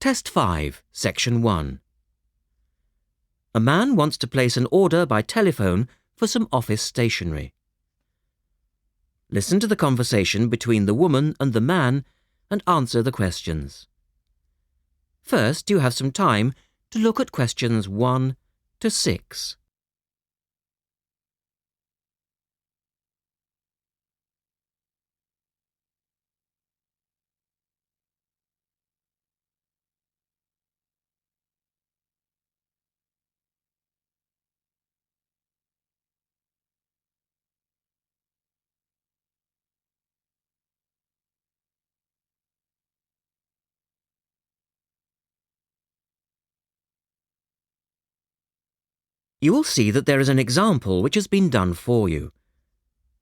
Test 5, Section 1. A man wants to place an order by telephone for some office stationery. Listen to the conversation between the woman and the man and answer the questions. First, you have some time to look at questions 1 to 6. You will see that there is an example which has been done for you.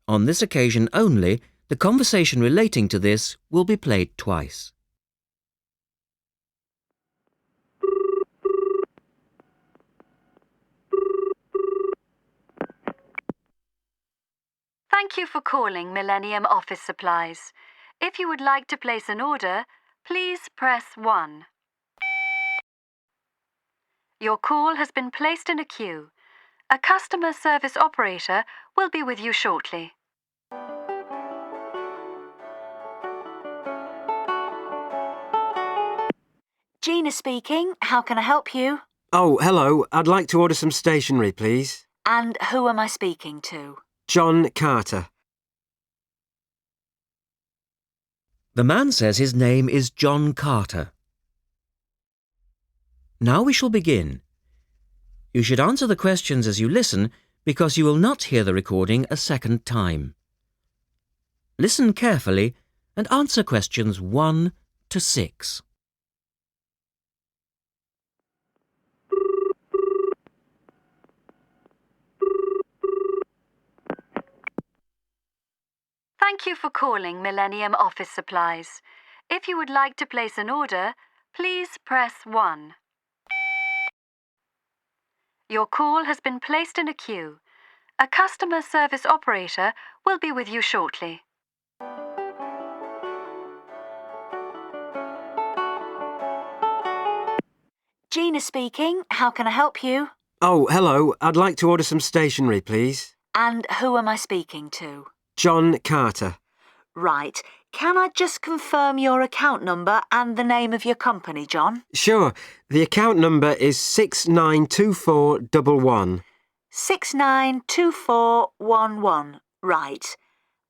On this occasion only, the conversation relating to this will be played twice. Thank you for calling Millennium Office Supplies. If you would like to place an order, please press 1. Your call has been placed in a queue. A customer service operator will be with you shortly. Gina speaking. How can I help you? Oh, hello. I'd like to order some stationery, please. And who am I speaking to? John Carter. The man says his name is John Carter. Now we shall begin. You should answer the questions as you listen because you will not hear the recording a second time. Listen carefully and answer questions 1 to 6. Thank you for calling Millennium Office Supplies. If you would like to place an order, please press 1. Your call has been placed in a queue. A customer service operator will be with you shortly. Gina speaking. How can I help you? Oh, hello. I'd like to order some stationery, please. And who am I speaking to? John Carter. Right. Can I just confirm your account number and the name of your company, John? Sure. The account number is 692411. 692411. Right.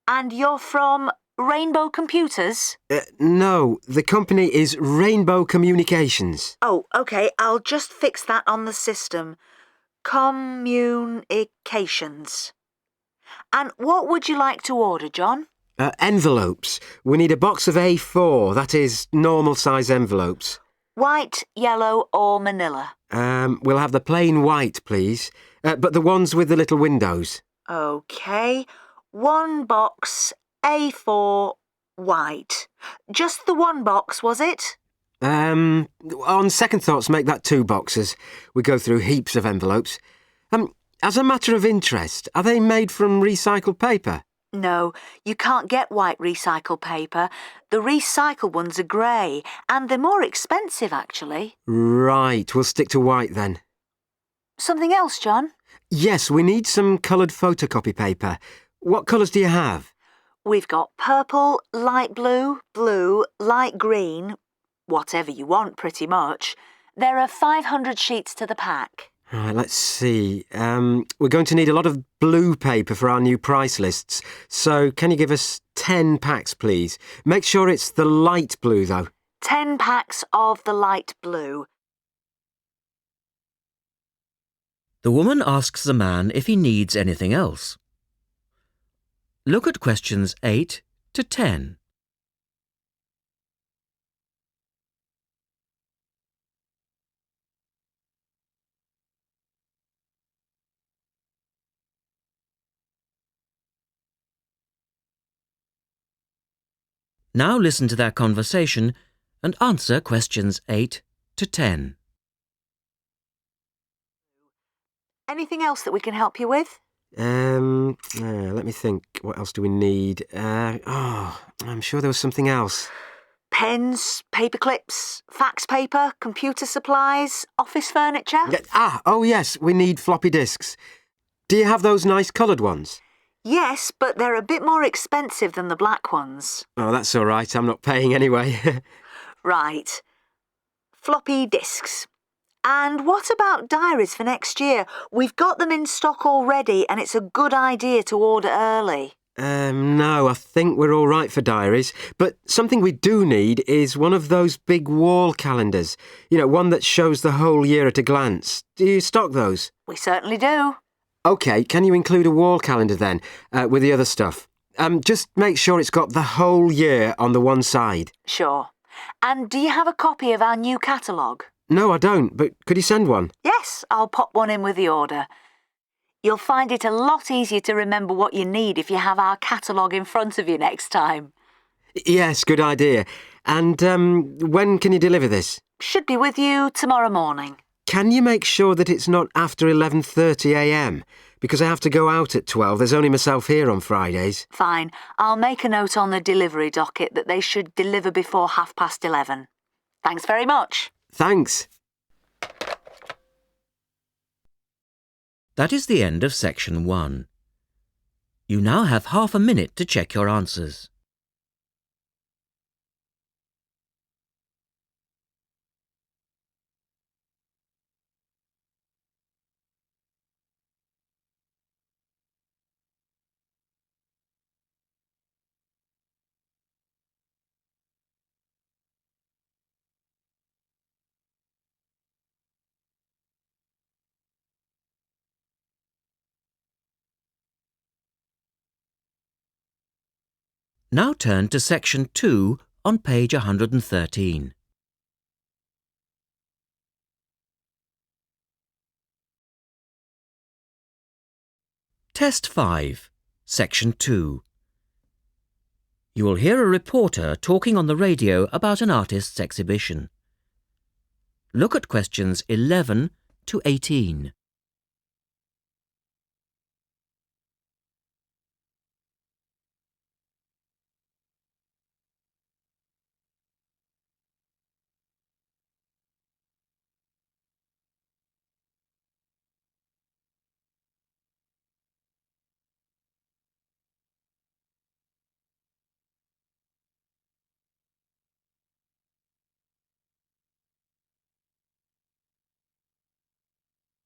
And you're from Rainbow Computers? No, the company is Rainbow Communications. Oh, OK. I'll just fix that on the system. Communications. And what would you like to order, John? Envelopes. We need a box of A4, that is, normal size envelopes. White, yellow or manila? We'll have the plain white, please. But the ones with the little windows. OK. 1 box, A4, white. Just the 1 box, was it? On second thoughts, make that 2 boxes. We go through heaps of envelopes. As a matter of interest, are they made from recycled paper? No, you can't get white recycled paper. The recycled ones are grey, and they're more expensive, actually. Right, we'll stick to white then. Something else, John? Yes, we need some coloured photocopy paper. What colours do you have? We've got purple, light blue, blue, light green, whatever you want, pretty much. There are 500 sheets to the pack. Right, let's see. We're going to need a lot of blue paper for our new price lists. So can you give us 10 packs, please? Make sure it's the light blue, though. 10 packs of the light blue. The woman asks the man if he needs anything else. Look at questions 8 to 10. Now listen to their conversation and answer questions 8 to 10. Anything else that we can help you with? Let me think. What else do we need? I'm sure there was something else. Pens, paper clips, fax paper, computer supplies, office furniture. Oh yes, we need floppy disks. Do you have those nice coloured ones? Yes, but they're a bit more expensive than the black ones. Oh, that's all right. I'm not paying anyway. Right. Floppy disks. And what about diaries for next year? We've got them in stock already and it's a good idea to order early. No, I think we're all right for diaries. But something we do need is one of those big wall calendars. You know, one that shows the whole year at a glance. Do you stock those? We certainly do. OK, can you include a wall calendar then, with the other stuff? Just make sure it's got the whole year on the one side. Sure. And do you have a copy of our new catalogue? No, I don't, but could you send one? Yes, I'll pop one in with the order. You'll find it a lot easier to remember what you need if you have our catalogue in front of you next time. Yes, good idea. And when can you deliver this? Should be with you tomorrow morning. Can you make sure that it's not after 11:30am? Because I have to go out at 12. There's only myself here on Fridays. Fine. I'll make a note on the delivery docket that they should deliver before 11:30. Thanks very much. Thanks. That is the end of section 1. You now have half a minute to check your answers. Now turn to section 2 on page 113. Test 5, section 2. You will hear a reporter talking on the radio about an artist's exhibition. Look at questions 11 to 18.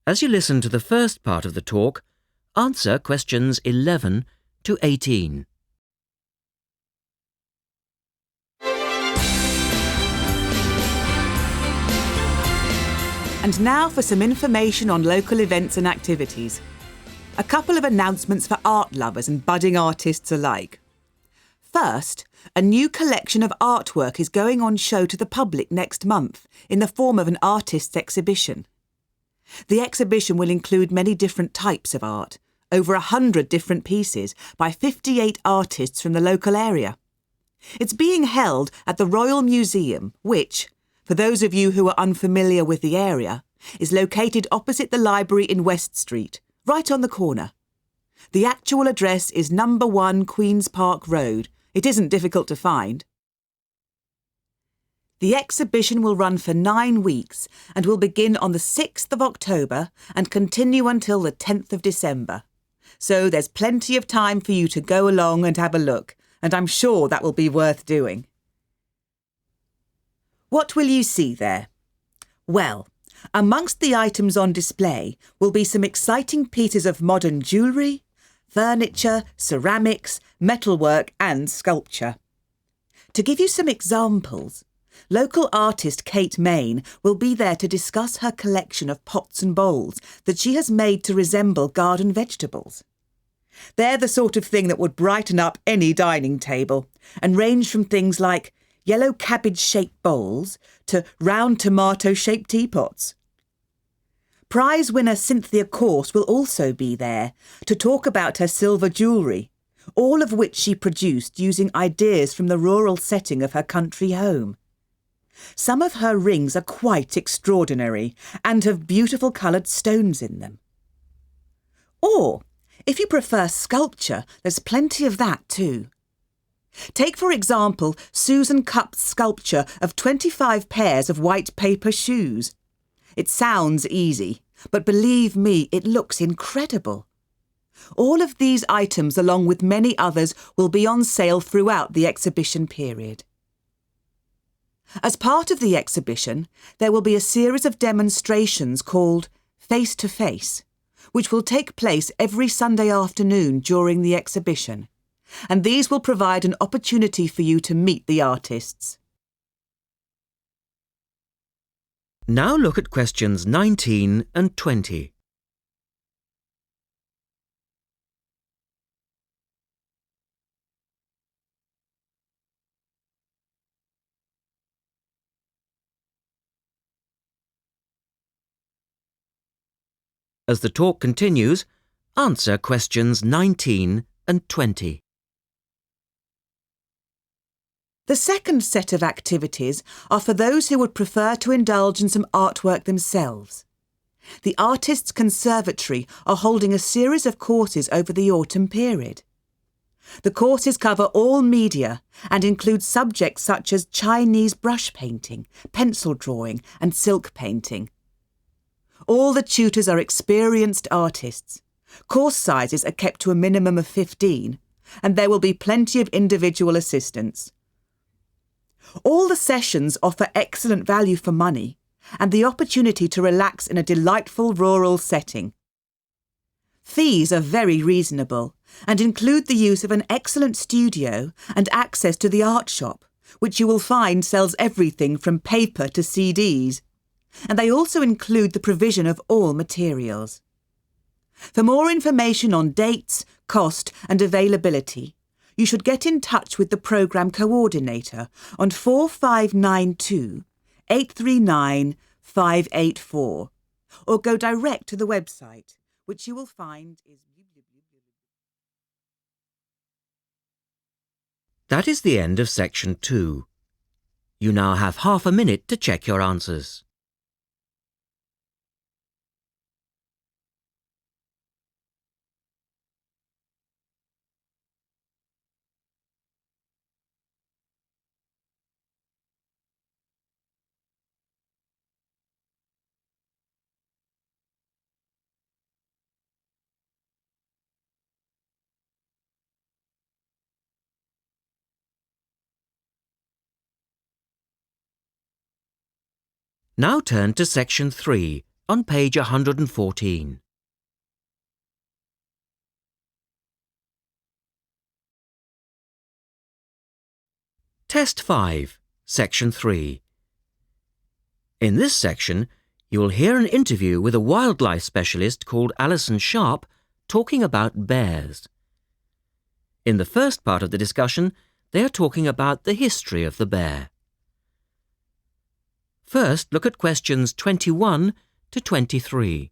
As you listen to the first part of the talk, answer questions 11 to 18. And now for some information on local events and activities. A couple of announcements for art lovers and budding artists alike. First, a new collection of artwork is going on show to the public next month in the form of an artist's exhibition. The exhibition will include many different types of art, over 100 different pieces by 58 artists from the local area. It's being held at the Royal Museum, which, for those of you who are unfamiliar with the area, is located opposite the library in West Street, right on the corner. The actual address is number 1 Queen's Park Road. It isn't difficult to find. The exhibition will run for 9 weeks and will begin on the 6th of October and continue until the 10th of December. So there's plenty of time for you to go along and have a look, and I'm sure that will be worth doing. What will you see there? Well, amongst the items on display will be some exciting pieces of modern jewellery, furniture, ceramics, metalwork and sculpture. To give you some examples, local artist Kate Main will be there to discuss her collection of pots and bowls that she has made to resemble garden vegetables. They're the sort of thing that would brighten up any dining table and range from things like yellow cabbage-shaped bowls to round tomato-shaped teapots. Prize winner Cynthia Corse will also be there to talk about her silver jewellery, all of which she produced using ideas from the rural setting of her country home. Some of her rings are quite extraordinary and have beautiful coloured stones in them. Or, if you prefer sculpture, there's plenty of that too. Take, for example, Susan Cupp's sculpture of 25 pairs of white paper shoes. It sounds easy, but believe me, it looks incredible. All of these items, along with many others, will be on sale throughout the exhibition period. As part of the exhibition, there will be a series of demonstrations called Face to Face, which will take place every Sunday afternoon during the exhibition, and these will provide an opportunity for you to meet the artists. Now look at questions 19 and 20. As the talk continues, answer questions 19 and 20. The second set of activities are for those who would prefer to indulge in some artwork themselves. The Artists' Conservatory are holding a series of courses over the autumn period. The courses cover all media and include subjects such as Chinese brush painting, pencil drawing and silk painting. All the tutors are experienced artists. Course sizes are kept to a minimum of 15, and there will be plenty of individual assistance. All the sessions offer excellent value for money and the opportunity to relax in a delightful rural setting. Fees are very reasonable and include the use of an excellent studio and access to the art shop, which you will find sells everything from paper to CDs. And they also include the provision of all materials. For more information on dates, cost and availability, you should get in touch with the programme coordinator on 4592 839 584 or go direct to the website, which you will find is... That is the end of section 2. You now have half a minute to check your answers. Now turn to section 3 on page 114. Test 5, section 3. In this section, you will hear an interview with a wildlife specialist called Alison Sharp talking about bears. In the first part of the discussion, they are talking about the history of the bear. First, look at questions 21 to 23.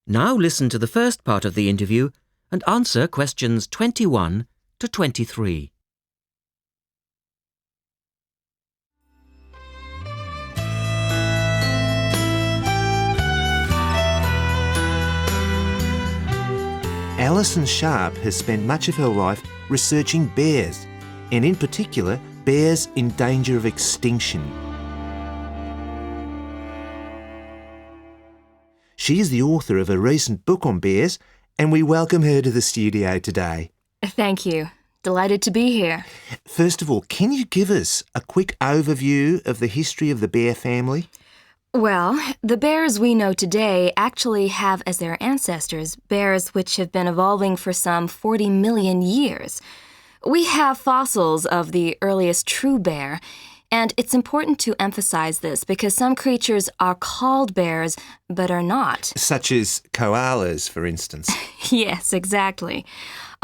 Now listen to the first part of the interview and answer questions 21 to 23. Alison Sharp has spent much of her life researching bears, and in particular, bears in danger of extinction. She is the author of a recent book on bears, and we welcome her to the studio today. Thank you. Delighted to be here. First of all, can you give us a quick overview of the history of the bear family? Well, the bears we know today actually have as their ancestors bears which have been evolving for some 40 million years. We have fossils of the earliest true bear, and it's important to emphasize this because some creatures are called bears but are not. Such as koalas, for instance. Yes, exactly.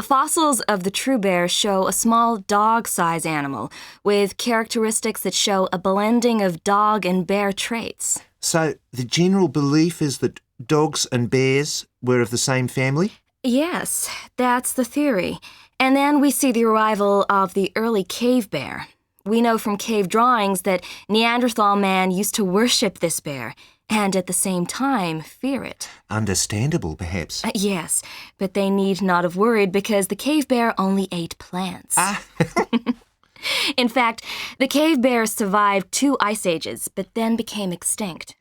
Fossils of the true bear show a small dog-size animal with characteristics that show a blending of dog and bear traits. So the general belief is that dogs and bears were of the same family? Yes, that's the theory. And then we see the arrival of the early cave bear. We know from cave drawings that Neanderthal man used to worship this bear and at the same time fear it. Understandable, perhaps. Yes, but they need not have worried because the cave bear only ate plants. In fact, the cave bear survived 2 ice ages, but then became extinct.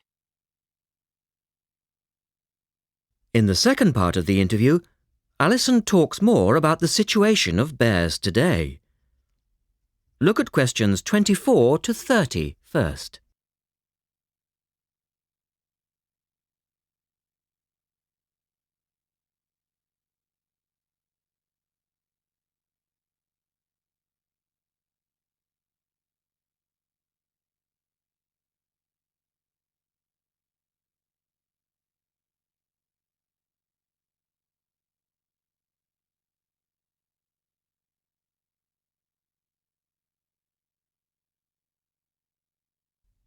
In the second part of the interview, Alison talks more about the situation of bears today. Look at questions 24 to 30 first.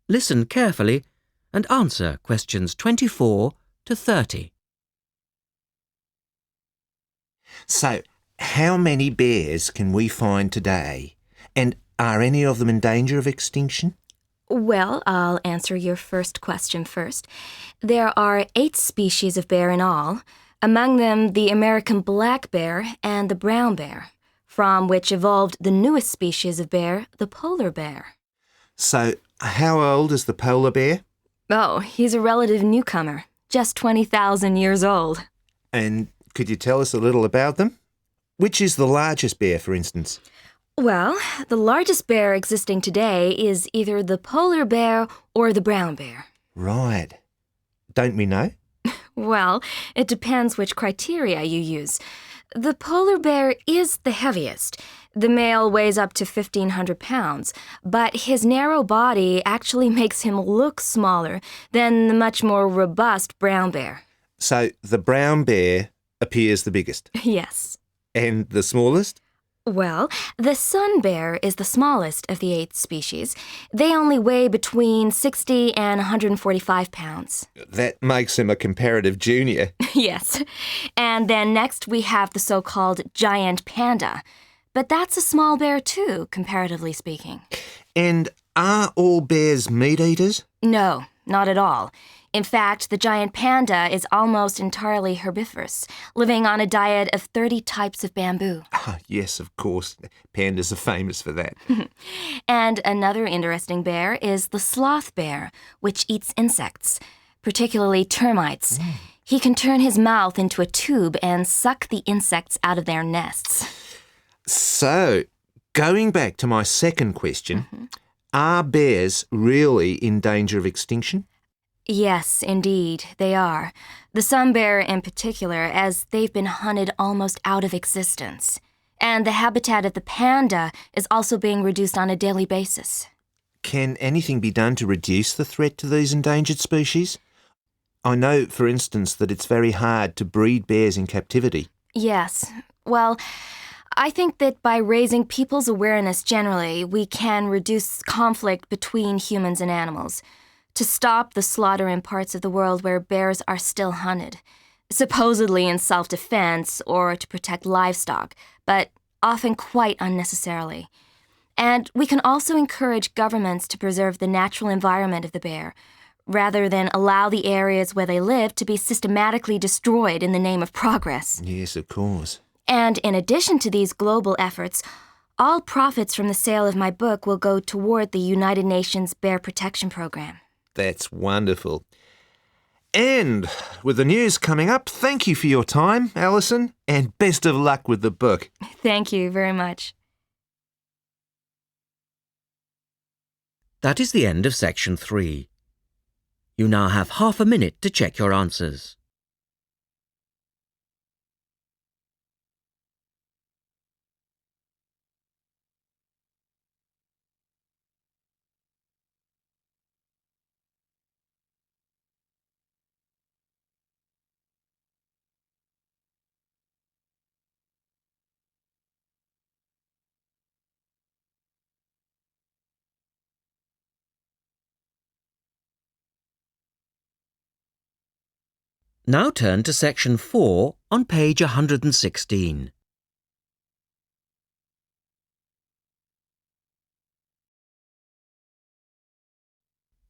Listen carefully and answer questions 24 to 30. So, how many bears can we find today? And are any of them in danger of extinction? Well, I'll answer your first question first. There are 8 species of bear in all, among them the American black bear and the brown bear, from which evolved the newest species of bear, the polar bear. So, how old is the polar bear? Oh, he's a relative newcomer, just 20,000 years old. And could you tell us a little about them? Which is the largest bear, for instance? Well, the largest bear existing today is either the polar bear or the brown bear. Right. Don't we know? Well, it depends which criteria you use. The polar bear is the heaviest. The male weighs up to 1,500 pounds, but his narrow body actually makes him look smaller than the much more robust brown bear. So, the brown bear appears the biggest. Yes. And the smallest? Well, the sun bear is the smallest of the 8 species. They only weigh between 60 and 145 pounds. That makes him a comparative junior. Yes. And then next we have the so-called giant panda. But that's a small bear too, comparatively speaking. And are all bears meat eaters? No, not at all. In fact, the giant panda is almost entirely herbivorous, living on a diet of 30 types of bamboo. Ah, yes, of course. Pandas are famous for that. And another interesting bear is the sloth bear, which eats insects, particularly termites. He can turn his mouth into a tube and suck the insects out of their nests. So, going back to my second question, are bears really in danger of extinction? Yes, indeed, they are. The sun bear in particular, as they've been hunted almost out of existence. And the habitat of the panda is also being reduced on a daily basis. Can anything be done to reduce the threat to these endangered species? I know, for instance, that it's very hard to breed bears in captivity. Yes. Well, I think that by raising people's awareness generally, we can reduce conflict between humans and animals, to stop the slaughter in parts of the world where bears are still hunted, supposedly in self-defense or to protect livestock, but often quite unnecessarily. And we can also encourage governments to preserve the natural environment of the bear, rather than allow the areas where they live to be systematically destroyed in the name of progress. Yes, of course. And in addition to these global efforts, all profits from the sale of my book will go toward the United Nations Bear Protection Program. That's wonderful. And with the news coming up, thank you for your time, Alison, and best of luck with the book. Thank you very much. That is the end of section 3. You now have half a minute to check your answers. Now turn to section 4 on page 116.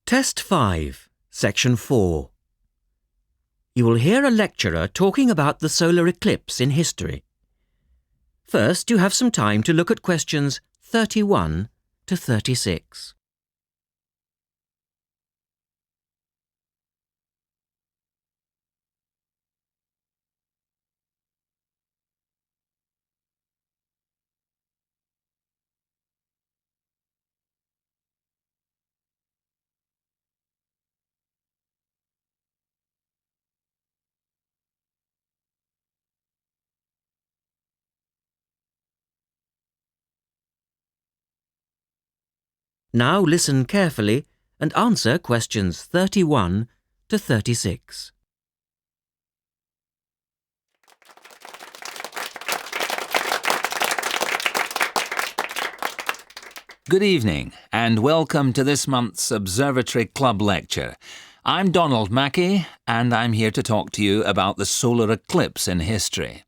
Test 5, section 4. You will hear a lecturer talking about the solar eclipse in history. First, you have some time to look at questions 31 to 36. Now listen carefully and answer questions 31 to 36. Good evening and welcome to this month's Observatory Club lecture. I'm Donald Mackey and I'm here to talk to you about the solar eclipse in history.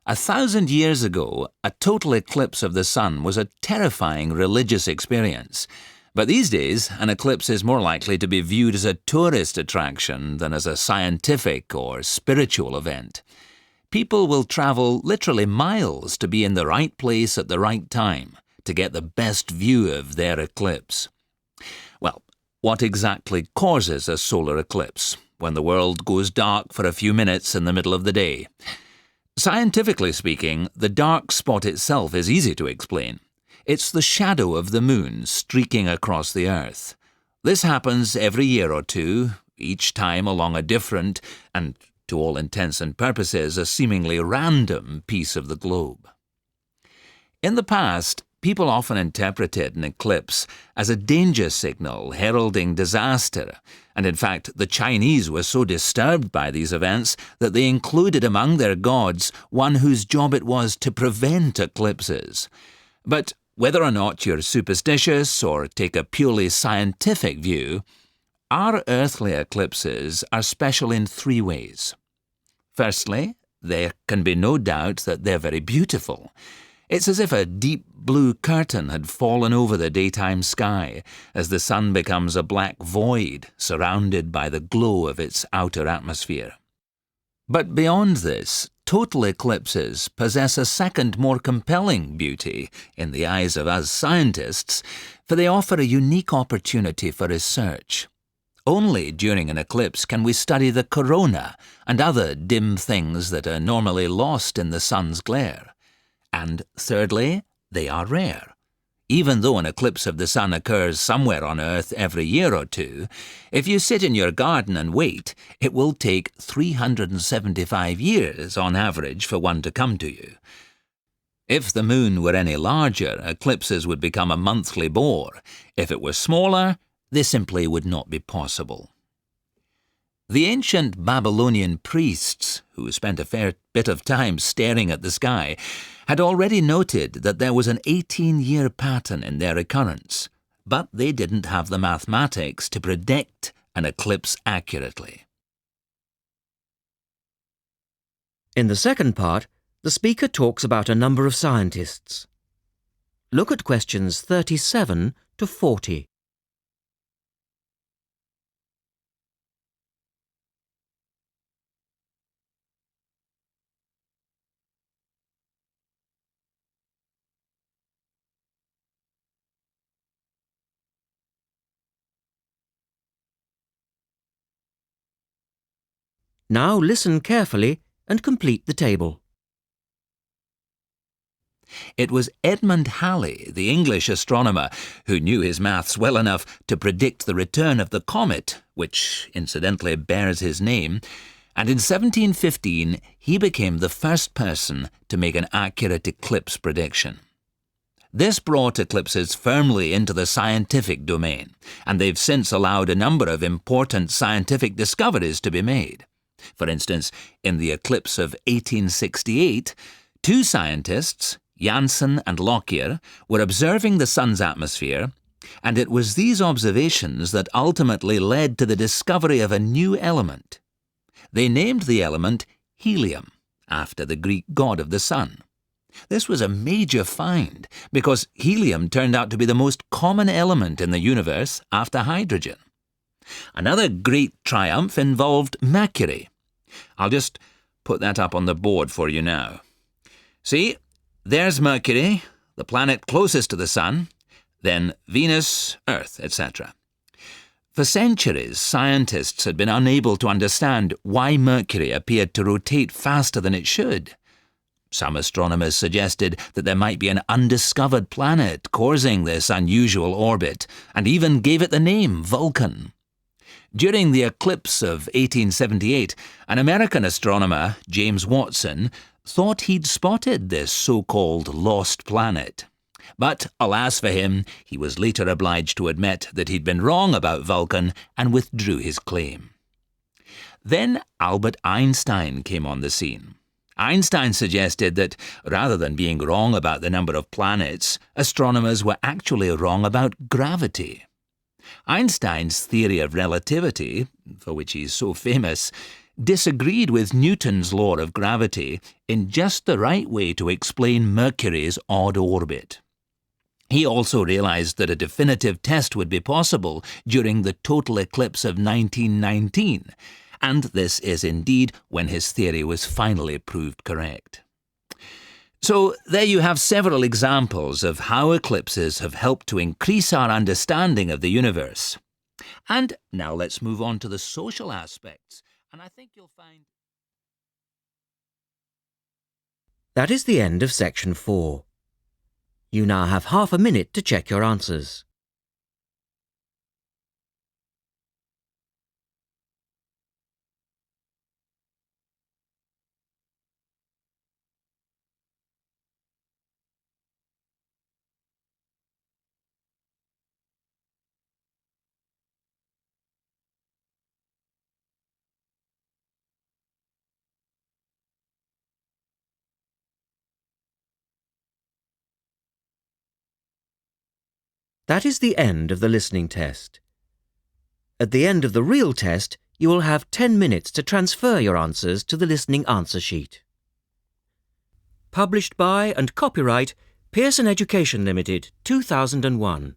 1,000 years ago, a total eclipse of the sun was a terrifying religious experience. But these days, an eclipse is more likely to be viewed as a tourist attraction than as a scientific or spiritual event. People will travel literally miles to be in the right place at the right time to get the best view of their eclipse. Well, what exactly causes a solar eclipse when the world goes dark for a few minutes in the middle of the day? Scientifically speaking, the dark spot itself is easy to explain. It's the shadow of the moon streaking across the Earth. This happens every year or two, each time along a different, and to all intents and purposes, a seemingly random piece of the globe. In the past, people often interpreted an eclipse as a danger signal heralding disaster, and in fact the Chinese were so disturbed by these events that they included among their gods one whose job it was to prevent eclipses. But whether or not you're superstitious or take a purely scientific view, our earthly eclipses are special in 3 ways. Firstly, there can be no doubt that they're very beautiful. It's as if a deep blue curtain had fallen over the daytime sky as the sun becomes a black void surrounded by the glow of its outer atmosphere. But beyond this, total eclipses possess a second, more compelling beauty in the eyes of us scientists, for they offer a unique opportunity for research. Only during an eclipse can we study the corona and other dim things that are normally lost in the sun's glare. And thirdly, they are rare. Even though an eclipse of the sun occurs somewhere on Earth every year or two, if you sit in your garden and wait, it will take 375 years on average for one to come to you. If the moon were any larger, eclipses would become a monthly bore. If it were smaller, they simply would not be possible. The ancient Babylonian priests, who spent a fair bit of time staring at the sky, had already noted that there was an 18-year pattern in their occurrence, but they didn't have the mathematics to predict an eclipse accurately. In the second part, the speaker talks about a number of scientists. Look at questions 37 to 40. Now listen carefully and complete the table. It was Edmund Halley, the English astronomer, who knew his maths well enough to predict the return of the comet, which incidentally bears his name, and in 1715 he became the first person to make an accurate eclipse prediction. This brought eclipses firmly into the scientific domain, and they've since allowed a number of important scientific discoveries to be made. For instance, in the eclipse of 1868, 2 scientists, Janssen and Lockyer, were observing the sun's atmosphere, and it was these observations that ultimately led to the discovery of a new element. They named the element helium, after the Greek god of the sun. This was a major find because helium turned out to be the most common element in the universe after hydrogen. Another great triumph involved Mercury. I'll just put that up on the board for you now. See, there's Mercury, the planet closest to the sun, then Venus, Earth, etc. For centuries, scientists had been unable to understand why Mercury appeared to rotate faster than it should. Some astronomers suggested that there might be an undiscovered planet causing this unusual orbit, and even gave it the name Vulcan. During the eclipse of 1878, an American astronomer, James Watson, thought he'd spotted this so-called lost planet. But, alas for him, he was later obliged to admit that he'd been wrong about Vulcan and withdrew his claim. Then Albert Einstein came on the scene. Einstein suggested that, rather than being wrong about the number of planets, astronomers were actually wrong about gravity. Einstein's theory of relativity, for which he's so famous, disagreed with Newton's law of gravity in just the right way to explain Mercury's odd orbit. He also realised that a definitive test would be possible during the total eclipse of 1919, and this is indeed when his theory was finally proved correct. So there you have several examples of how eclipses have helped to increase our understanding of the universe. And now let's move on to the social aspects, and I think you'll find... That is the end of section 4. You now have half a minute to check your answers. That is the end of the listening test. At the end of the real test, you will have 10 minutes to transfer your answers to the listening answer sheet. Published by and copyright Pearson Education Limited, 2001.